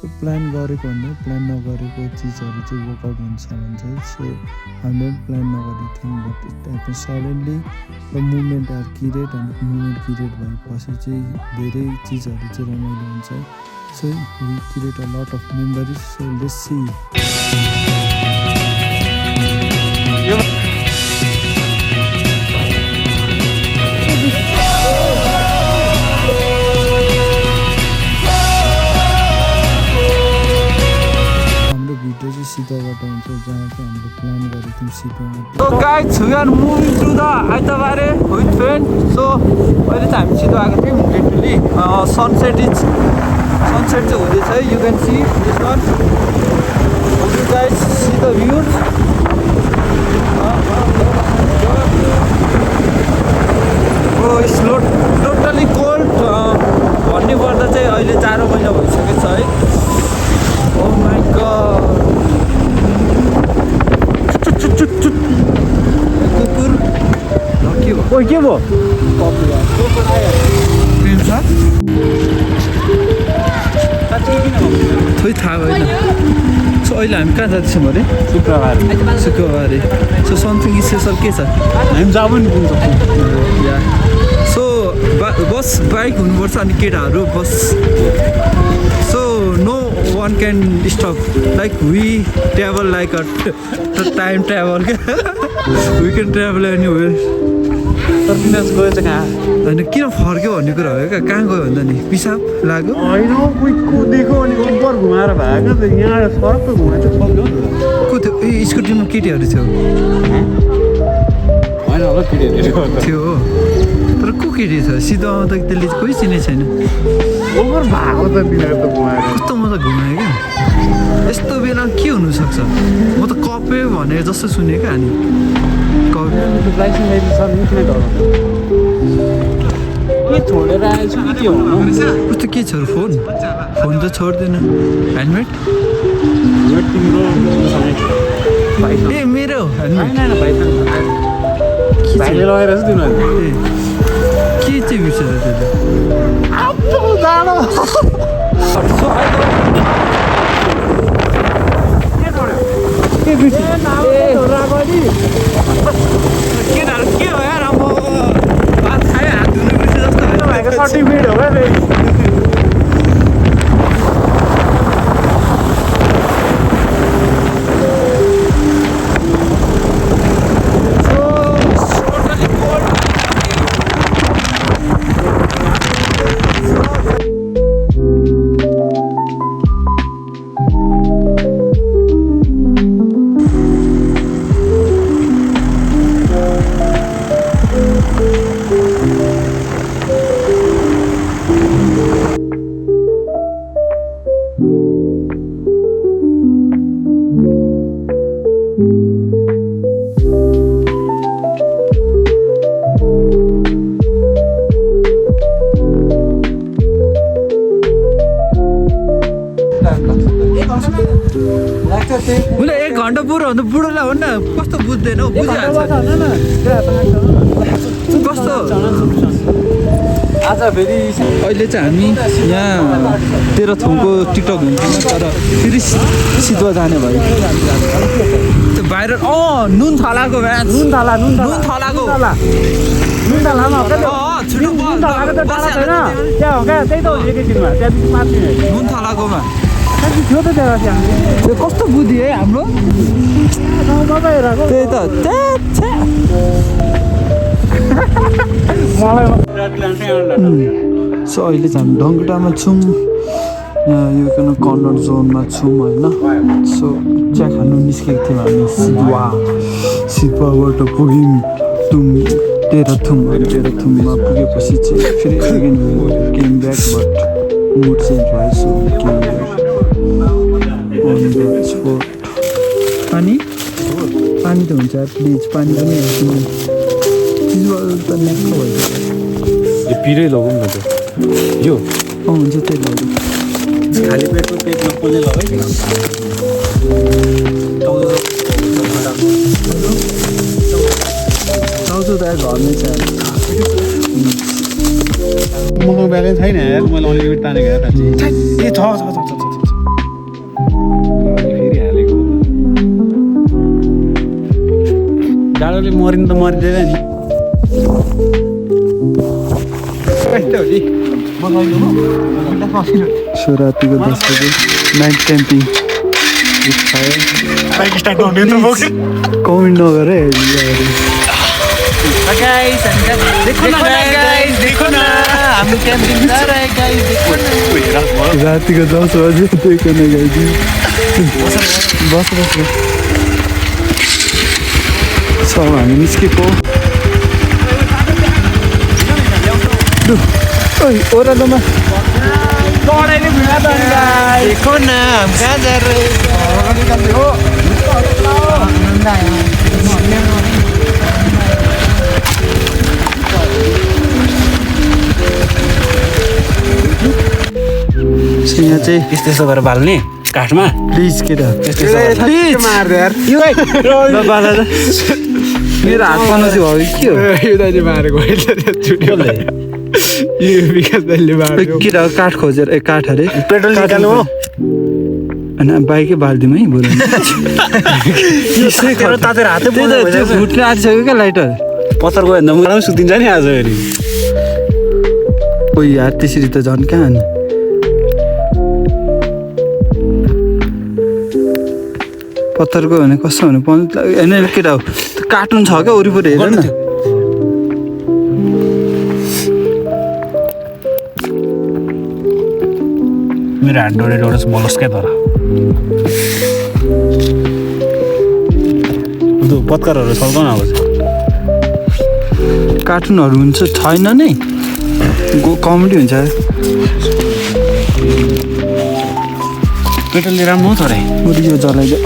So plan गरेको भन्दा plan नगरेको चिजहरू चाहिँ वर्कआउट हुन्छ भने चाहिँ सो हामीले प्लान नगरेको थियौँ but type suddenly the movement are create अनि मुभमेन्ट क्रिएट भएपछि चाहिँ धेरै चिजहरू चाहिँ रमाइलो हुन्छ so we create a lot of memories so let's see सीताबाट हुन्छ जहाँ चाहिँ हामीले प्लान गरेको थियौँ सीतामा So guys, we are moving through the Aitavare with friend. So अहिले चाहिँ हामी सिधो आएको थियौँ लिटरली sunset चाहिँ हुँदैछ you can see this one. You guys see the views. Oh, it's totally cold. भन्ने पर्दा चाहिँ अहिले 4 महिना भइसकेको छ है. Oh my god. कुकुर के भयो ओ के भयो खोइ थाहा भएन सो अहिले हामी कहाँ जाँदैछौँ अरे शुक्रबारे सो समथिङ स्पेसल के छ हामी जब नि पुग्न सक्छौँ सो बस बाइक हुनुपर्छ अनि केटाहरू बस so no one can stop like we travel like a time travel we can travel anywhere तर विनाश गयो चाहिँ कहाँ होइन किन फर्क्यो भन्ने कुरा हो क्या कहाँ गयो भन्दा नि पिसाब लाग्यो होइन कोही कुदेको अनि उपर घुमाएर भएको त यहाँ सडक त घुमाएको सक्यो को थियो ए स्कुटीमा केटीहरू थियो होइन होला केटीहरू थियो हो तर को केटी छ सिधोमा त त्यसले कोही चिने छैन ओभर भएको त बिना त घुमाएर कस्तो म त घुमाएँ क्या यस्तो बेला के हुनसक्छ म त कपे भनेर जस्तो सुनेँ क्या अनि कपे के छोडेर आएछु कि के हुनु कस्तो के छ फोन फोन त छोड्दैन हेलमेट ए मेरो हेलमेट भाइले लगाएर चाहिँ दिनु ए के चाहिँ बिर्सेर त्यसले केटाहरू के हो यार अब भात खायो हात धुनु बिर्से जस्तो भएको 30 मिनट हो क्या उसले 1 घन्टा पुरो भन्दा बुढोलाई हो न कस्तो बुझ्दैन हौ बुझिहाल्छ कस्तो आज फेरि अहिले चाहिँ हामी यहाँ तेह्रथुमको टिकटक हुन्थ्यौँ तर फेरि सिधुवा जाने भयो त्यो बाहिर नुन थलाको म्याच नुन थाला थलाको त्यहाँ हो क्या त्यही त हो एकैछिनमा त्यहाँ 5 मिनट नुन थलाकोमा थियो त त्यहाँ त्यो कस्तो बुद्धि है हाम्रो त्यही त सो अहिले चाहिँ हामी ढङ्गटामा छौँ यहाँ यो किन कर्नर जोनमा छौँ होइन सो चिया खानु निस्केको थियौँ हामी सिधुवाबाट पुग्यौँ तेह्रथुममा पुगेपछि चाहिँ फेरि again came back but mood change भयो so came back on the spot पानी त हुन्छ प्लिज पानी पनि हाल्छु चिजबाट त न्याक्क भयो यो पिरै लगौँ न त यो हुन्छ त्यही लगौँ खाली पेटको पेटमा पोल्ने लगाइ टाउजो त घरमै छ मसँग ब्यालेन्स छैन यार मैले अनलिमिट तानेको यार ए छ केटाले मरिन त मरिँदैन नि सो रातिको 10 बजे नाइट क्याम्पिङ कमेन्ट नगर है रातिको 10 बजे देखो न गाइज बस सब हामी निस्केको ओइ ओह्रालोमा देखो ना हम कहाँ जा रहे यहाँ चाहिँ त्यस्तो गरेर बाल्ने काठमा प्लिज केटा प्लिज मार दे यार मेरो हात पाउनु चाहिँ भयो के हो यो दाइले मारेको यो विकास दाइले मारेको केटा काठ खोजेर काठ अरे पेट्रोल निकाल्नु हो होइन बाइकै बालिदिउँ है बरु तातेर हातै त्यो फुट्न आँटिसक्यो क्या लाइटर पत्थर गयो भने त मलाई पनि सुतिन्छ नि आज फेरि ओइ यार त्यसरी त झन् कहाँ हान्ने पत्थर गयो भने कस्तो हुने होइन केटा हो कार्टुन छ क्या वरिपरि हेर न मेरो हात डोरे बोलोस् क्या तर पत्करहरू सक्दैन अब कार्टुनहरू हुन्छ छैन नै कमेडी हुन्छ पेट्रोलले राम्रो हो तर बरु यो जलाइदियो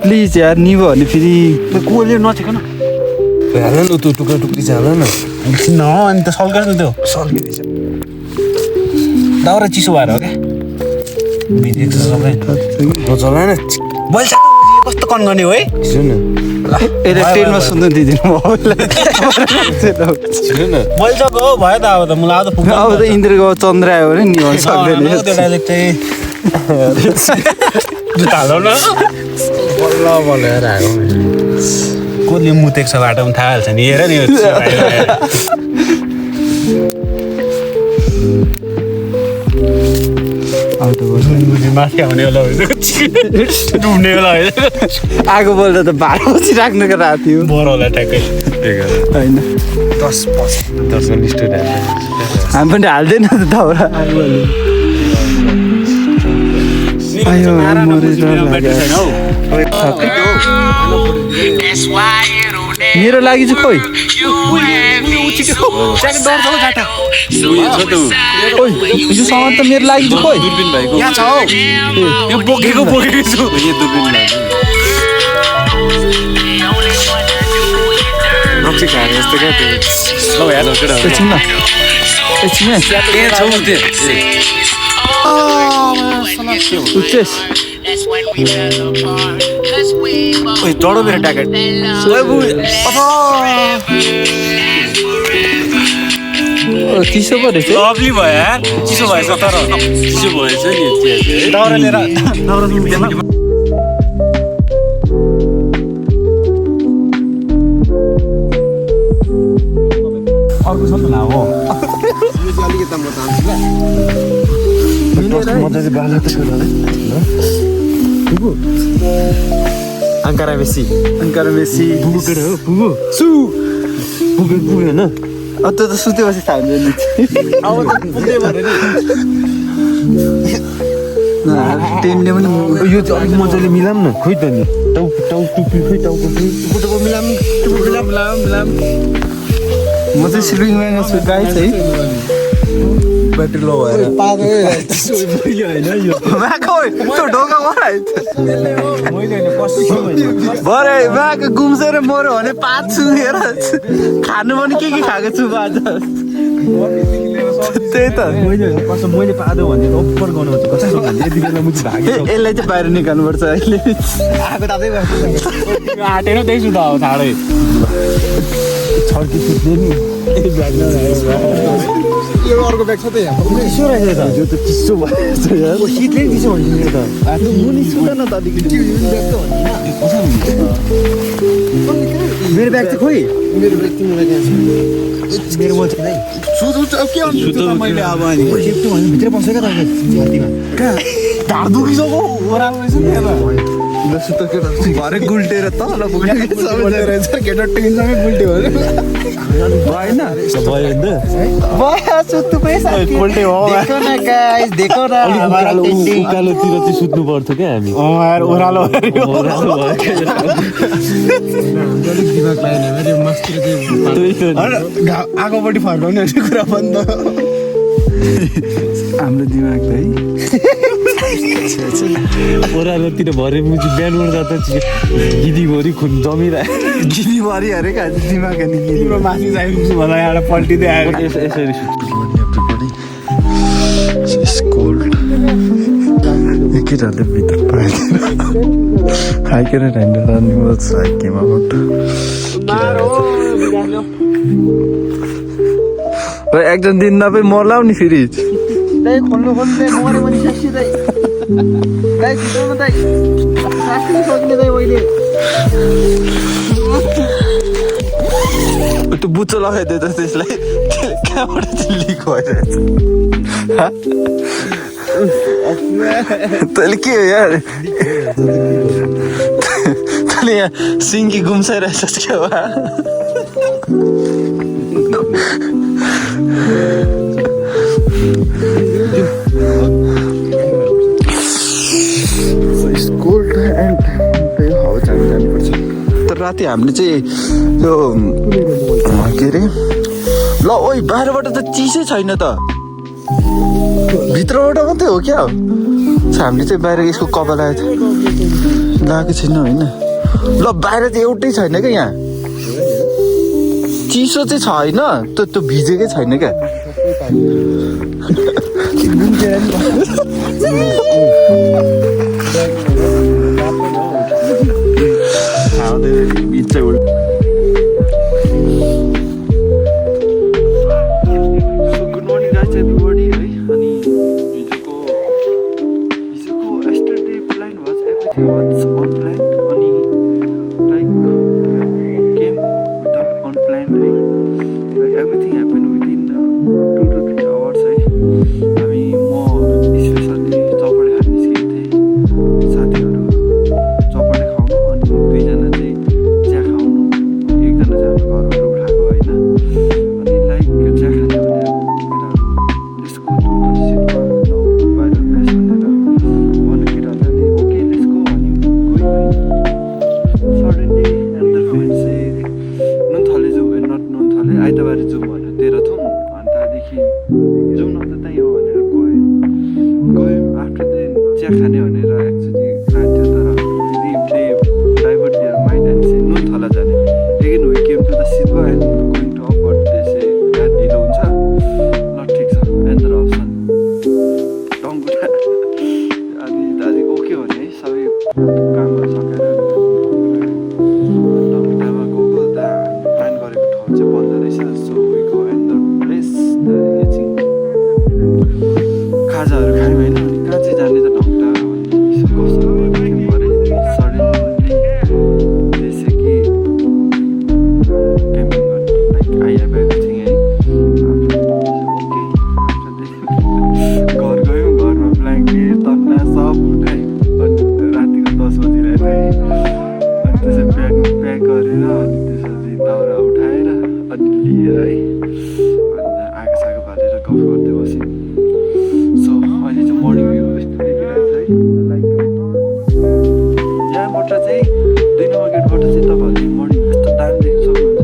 प्लिज यार निभो भने फेरि कोले नथेको न हाल न त्यो टुक्रा टुक्री चाहिँ हाल न न अनि त सल्केर त त्यो सल्किँदैछ दाउरा चिसो भएर हो क्या भिजेको छ सबै नचला न बल्छ कस्तो कन गर्ने हो है सुन न यसले ट्रेनमा सुन्नु दिँदैन सुन न बल्छको हो भयो त अब त मलाई अब पुग्छ अब त इन्द्रको चन्द्र आयो भने निभाउनु सक्दैन त्यो डाइलेक्ट चाहिँ हालौ न बल्ल बल्ल हेर आएको कसले मुतेको छ बाटोमा थाहा हाल्छ नि हेर नि माथि आउने बेला डुब्ने बेला आगो बोल्दा त भाडा पछि राख्नुको रात थियो बरौला ट्याक्कै होइन 10 स्टुडेन्ट हामी पनि हाल्दैन त दाउरा आयो मरेर लाग्यो मेरो लागि चाहिँ खोइ यो सामान त मेरो लागि चाहिँ खोइ यहाँ छ हौ यो बोकेको छु यो दुर्बिन रक्सी खाएर यस्तो क्या त्यो ल हेर केटा एकछिन ल एकछिन उच्चेस ओइ डढो मेरो ट्याकेट चिसो पो रहेछ लभली भयो यार चिसो भएछ तर चिसो भएछ नि दाउरा लिएर दाउरा मिल्दैन अर्को छ त हो अलिकति म चाहन्छु म चाहिँ गाला त अङ्कारा मेसी बुबु केटा हो बुबु पुगेन त्यो त सुतेपछि थाहा हुन्छ नि टेनले पनि यो चाहिँ अलिक मजाले मिलाऊँ न खोइ त नि टाउ टुप्पी खोइ टाउको मिलाऊँ म चाहिँ स्लिपिङ ब्यागमा छु गाइस है ब्याट्री लो भएर भरे बाको गुम्सेर मऱ्यो भने पाँच्छु हेर खानु पनि के खाएको छु आज त्यही त मैले पादो भने ओपर गर्नुपर्छ कसरी यति बेला मुझे भाग्यो यसलाई चाहिँ बाहिर निकाल्नुपर्छ अहिले आँटेन त्यही सुधा हो ठाडै छड्की सुत्ने नि यो अर्को ब्याग छ त यहाँ चिसो रहेछ त यो त चिसो भएछ यार शीतले चिसो भइदियो त मुनि सुन न त अलिकति मेरो ब्याग चाहिँ खोइ मेरो ब्याग तिमीलाई त्यहाँ छ मेरो मोबाइल छैन है सुधु अब के अन्छु त मैले अब अनि चेप्टो भने भित्र पसेको त छातीमा ढाड दुखिसक्यो ओह्रालो रहेछ नि हेर सुत के भरे गुल्टेर तल पुग्ने सबै रहेछ केटा टिनसँगै गुल्ट्यो अरे भएन भयो नि भयो सुत्नु पैसा गुल्टे हो देखो न गाइस देखो न हमारा टेन्डिङ उकालोतिर चाहिँ सुत्नु पर्थ्यो क्या हामी यार ओह्रालो अलिक दिमाग लागेन मेरो मस्ती चाहिँ आगोपट्टि फर्काउने कुरा बन्द हाम्रो दिमाग है ओह्रालोतिर भरे मुजी बिहान उठ्दा त गिदीभरि खुन जमिरहेको गिरीभरि अरे क्या दिमाग अनि गिरीमा माथि जाइपुग्छु भन्दा यहाँ पल्टिँदै आयो यसरी केटाहरूले भित्र पाइदिएर हाइकेर हान्डेर रनिङ वाज हाइकिङ आउट एकजना दिन नपाइ मर्लाउ नि फेरि दाइ खोल्नु मरे पनि सासी दाइ दाइ छिटोमा दाइ सासी सक्ने दाइ मैले त्यो बुच्चो लगाइदियो त त्यसलाई कहाँबाट चाहिँ लिक भइरहेछ तैँले के हो यार तैँले यहाँ सिङ्की गुम्साइरहेछस् क्या वा तर राति हामीले चाहिँ त्यो के अरे ल ओइ बाहिरबाट त चिसै छैन त भित्रबाट मात्रै हो क्या हामीले चाहिँ बाहिर यसको कभर लगाएको छैन होइन ल बाहिर चाहिँ एउटै छैन क्या यहाँ चिसो चाहिँ छैन त्यो भिजेकै छैन क्या गुड मर्निङ गाइज एभ्रीबडी है अनि हिजोको yesterday plan was everything was unplanned अनि like came without an plan है everything happen within 2 to 3 hours है हामी म स्पेसल्ली चौपडे खान निस्केको थिएँ साथीहरू चौपडे खाउनु अनि दुईजना चाहिँ चिया खाउनु अनि एकजना चाहिँ हाम्रो घरबाट उठाएको होइन अनि लाइक चिया खाने भने लेट्स गो टु द सिटमा बाहिर बेस भनेर भन्नु केटाहरूले अनि ओके लेट्स गो अनि गयो है सडनली एन्ड द फ्रेन्ड्स चाहिँ नुनथले जाउँ नट नुनथले आइतबारे जाउँ भन्यो तेह्रथुम अनि त्यहाँदेखि जाउँ न त त्यहीँ हो भनेर गयौँ आफ्टर देन चिया खाने भनेर एक्चुली प्लान थियो तर they divert their mind and say Nunthala जाने again we came to the silver end going to up but they say बिहान ढिलो हुन्छ ल ठिक छ एन्डर अप्सन टङ्गुटा अनि त्यहाँदेखि ओके भने है सबै कामहरू सकेर टङ्गुटामा गएको त्यहाँ प्लान गरेको ठाउँ चाहिँ बन्द रहेछ so we go and the place त्यहाँदेखि खाजाहरू खायौँ होइन अनि कहाँ चाहिँ जाने त टङ्गुटा भन्ने कस्तो थियौँ अरे सडनली त्यसै कि क्याम्पिङ गर्नु लाइक आई हेभ एभ्रिथिङ है ओके घर गयौँ घरमा ब्ल्याङ्केट तन्ना सब उठायौँ अनि रातिको 10 बजिरहेको थियो अनि त्यसै प्याक गरेर अनि त्यसपछि दाउरा उठाएर अनि लिएर है अनि आगो सागो बालेर गफ गर्दै बस्यौँ सो अहिले चाहिँ मर्निङ भ्यू यस्तो देखिरहेको छ है लाइक यहाँबाट चाहिँ 2 नम्बर गेटबाट चाहिँ तपाईँहरूले मर्निङ यस्तो दामी देख्न सक्नुहुन्छ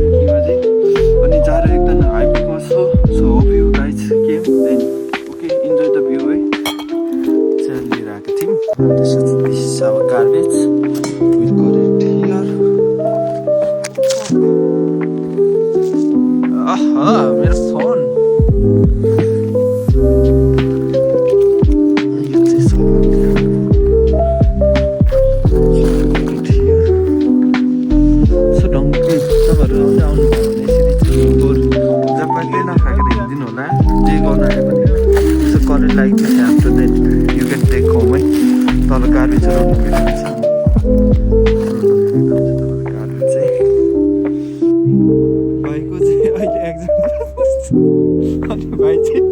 कि चाहिँ अनि जाडो एकदम हाइपुगमा so hope you guys came then okay enjoy the view है चिया लिइरहेको थियौँ त्यसपछि अब garbage will go it here मेरो फोन भनिदिनु होला जे गर्नु आए पनि so current like this after that you can take home है तल गार्बेज रोड्नु मिलेको छ गार्बेज चाहिँ भाइको चाहिँ अहिले एक्जाम अनि भाइ चाहिँ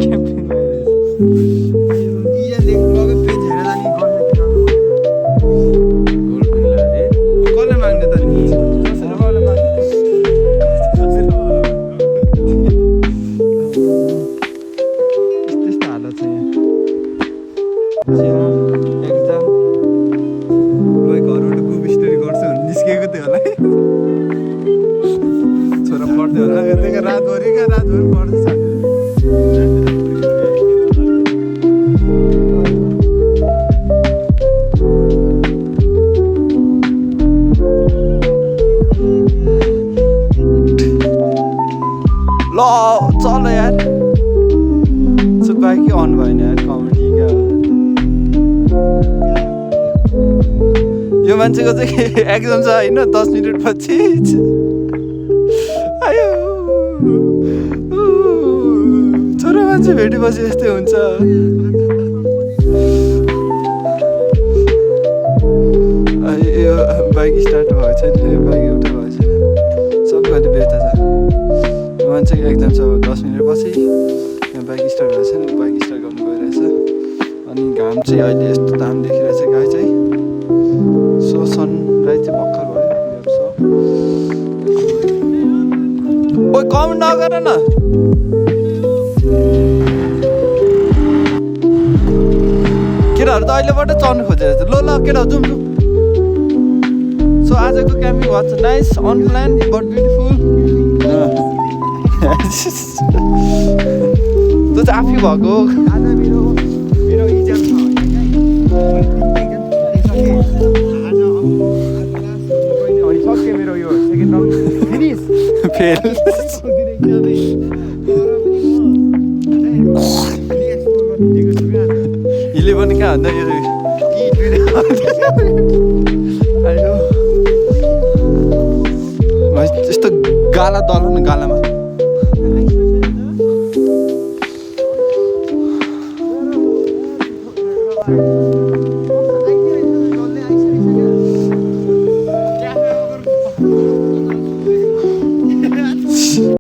क्याम्पिङ कसले माग्ने त नि त्यस्तो हालत छ यहाँ एक्जाम भाइ घरबाट बुक स्टोरी गर्छु भने निस्केको थियो होला है छोरा पढ्थ्यो होला त्यही रातभरि पढ्दैछ ल चल यार बाइकै अन भएन यार कमेडी क्या यो मान्छेको चाहिँ एक्जाम छ होइन 10 मिनट पछि आयो छोरो मान्छे भेटेपछि यस्तै हुन्छ यो बाइक स्टार्ट भएको छैन बाइक एउटा भएको छैन सबैले बेच्दा छ मान्छेको एक्जाम छ 10 मिनट पछि बाइक स्टार्ट भएको छैन बाइक स्टार्ट गर्नु गइरहेछ अनि घाम चाहिँ अहिले यस्तो दाम देखिरहेछ गाई चाहिँ सो सनराइज चाहिँ भर्खर भयो ओइ कम नगर न केटाहरू त अहिलेबाट चढ्नु खोजेर ल केटाहरू जाउँ सो आजको camping was nice unplanned but beautiful त्यो चाहिँ आफै भएको मेरो इक्जाम छ अनि सक्यो मेरो यो सेकेन्ड राउन्ड फिनिस फेल हिले पनि कहाँ भन्दा यो आयो यस्तो गाला दल न गालामा Thank you.